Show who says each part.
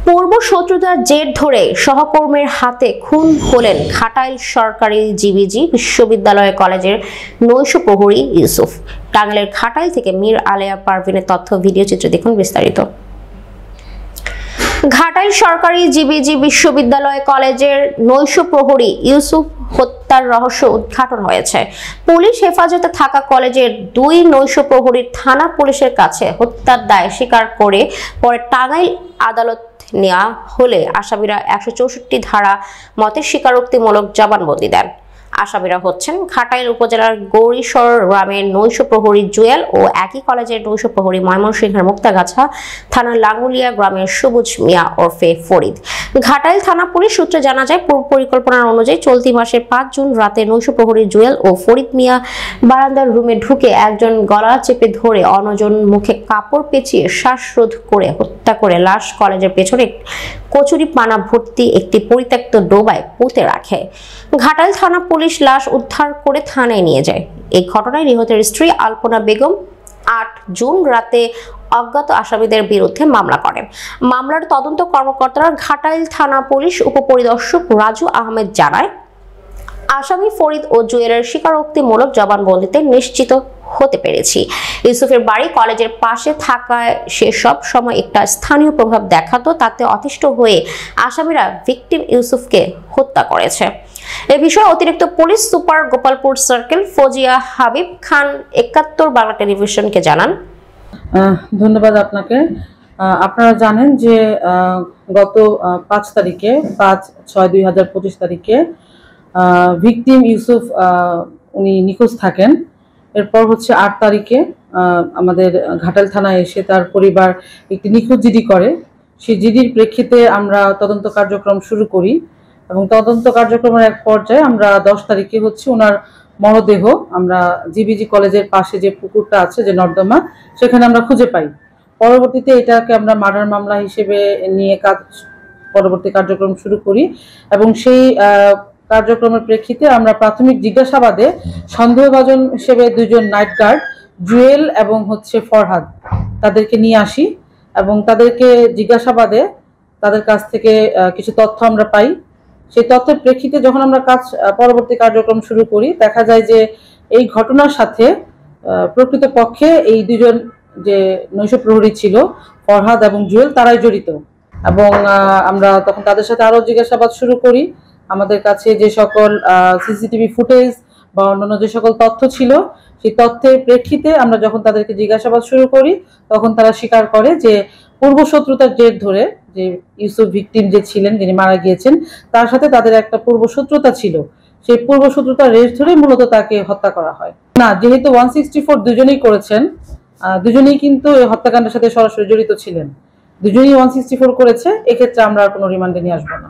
Speaker 1: পূর্ব শত্রুতার জের ধরে সহকর্মীর হাতে খুন হলেন ঘাটাইল সরকারি জিবিজি বিশ্ববিদ্যালয় কলেজের নৈশ প্রহরী ইউসুফ। টাঙ্গাইলের ঘাটাইল থেকে মীর আলেয়া পারভিনের তথ্য, ভিডিও চিত্রে দেখুন বিস্তারিত। ঘাটাইল সরকারি জিবিজি বিশ্ববিদ্যালয় কলেজের নৈশ প্রহরী ইউসুফ হত্যার রহস্য উদ্ঘাটন হয়েছে। পুলিশ হেফাজতে থাকা কলেজের দুই নৈশ প্রহরীর থানা পুলিশের কাছে হত্যার দায় স্বীকার করে পরে টাঙ্গাইল আদালত নেওয়া হলে আসামিরা 164 ধারা মতে স্বীকারোক্তিমূলক জবানবন্দি দেন। আসামিরা হচ্ছেন ঘাটাইল উপজেলার গৌরীশ্বর গ্রামের নৈশ প্রহরী জুয়েল ও একই কলেজের নৈশ প্রহরী ময়মনসিংহের মুক্তাগাছা থানার লাঙ্গুলিয়া গ্রামের সবুজ মিয়া ওরফে ফরিদ। ঘাটাইল থানা পুলিশ সূত্রে জানা যায়, পূর্ব পরিকল্পনার অনুযায়ী চলতি মাসের 5 জুন রাতে নৈশ প্রহরী জুয়েল ও ফরিদ মিয়া বারান্দার রুমে ঢুকে একজন গলা চেপে ধরে অন্যজন মুখে কাপড় পেঁচিয়ে শ্বাসরোধ করে হত্যা করে লাশ কলেজের পেছনে কচুরি পানা ভর্তি একটি পরিত্যক্ত ডোবায় পুঁতে রাখে। ঘাটাইল থানা পুলিশ লাশ উদ্ধার করে থানায় নিয়ে যায়। এই ঘটনায় নিহতের স্ত্রী আলপনা বেগম 8 জুন রাতে অজ্ঞাত আসামিদের বিরুদ্ধে মামলা করেন। মামলার তদন্ত কর্মকর্তারা ঘাটাইল থানা পুলিশ উপপরিদর্শক রাজু আহমেদ জানায়, আসামি ফরিদ ও জুয়েলের স্বীকারোক্তিমূলক জবানবন্দিতে নিশ্চিত হতে পেরেছি। ইউসুফের বাড়ি কলেজের পাশে থাকায় সে সব সময় একটা স্থানীয় প্রভাব দেখাতো, তাতে অতিষ্ঠ হয়ে আসামিরা ভিকটিম ইউসুফকে হত্যা করেছে। এ বিষয়ে অতিরিক্ত police super Gopalpur circle Fauzia Habib Khan 71 Bangla টেলিভিশনকে জানান।
Speaker 2: ধন্যবাদ আপনাকে। আপনারা জানেন যে গত 5 তারিখে 5/6/2025 তারিখে ভিকটিম ইউসুফ উনি নিখোঁজ থাকেন। এরপর হচ্ছে 8 তারিখে আমাদের ঘাটাইল থানায় এসে তার পরিবার একটি নিখোঁজ জিডি করে। সেই জিডির প্রেক্ষিতে আমরা তদন্ত কার্যক্রম শুরু করি এবং তদন্ত কার্যক্রমের এক পর্যায়ে আমরা 10 তারিখে হচ্ছে ওনার মরদেহ আমরা জিবিজি কলেজের পাশে যে পুকুরটা আছে, যে নর্দমা, সেখানে আমরা খুঁজে পাই। পরবর্তীতে এটাকে আমরা মার্ডার মামলা হিসেবে নিয়ে পরবর্তী কার্যক্রম শুরু করি এবং সেই কার্যক্রমের প্রেক্ষিতে আমরা প্রাথমিক জিজ্ঞাসাবাদে সন্দেহভাজন হিসেবে 2 জন নাইট গার্ড জুয়েল এবং হচ্ছে ফরহাদ তাদেরকে নিয়ে আসি এবং তাদেরকে জিজ্ঞাসাবাদে তাদের কাছ থেকে কিছু তথ্য আমরা পাই। সেই তথ্যের প্রেক্ষিতে যখন আমরা পরবর্তী কার্যক্রম শুরু করি, দেখা যায় যে এই ঘটনার সাথে প্রকৃতপক্ষে এই 2 জন যে নৈশ প্রহরী ছিল ফরহাদ এবং জুয়েল, তারাই জড়িত এবং আমরা তখন তাদের সাথে আরো জিজ্ঞাসাবাদ শুরু করি। আমাদের কাছে যে সকল সিসিটিভি ফুটেজ বা অন্যান্য যে সকল তথ্য ছিল, সেই তথ্যের প্রেক্ষিতে আমরা যখন তাদেরকে জিজ্ঞাসাবাদ শুরু করি তখন তারা স্বীকার করে যে পূর্ব শত্রুতার জের ধরে যে ইউসুফ ভিকটিম যে ছিলেন, যিনি মারা গিয়েছেন, তার সাথে তাদের একটা পূর্ব শত্রুতা ছিল। সেই পূর্ব শত্রুতার রেশ ধরে মূলত তাকে হত্যা করা হয়। না, যেহেতু 164 দুজনেই করেছেন, দুজনেই কিন্তু এই হত্যাকাণ্ডের সাথে সরাসরি জড়িত ছিলেন, দুজনেই 164 করেছে, এক্ষেত্রে আমরা আর কোনো রিমান্ডে নিয়ে আসবো না।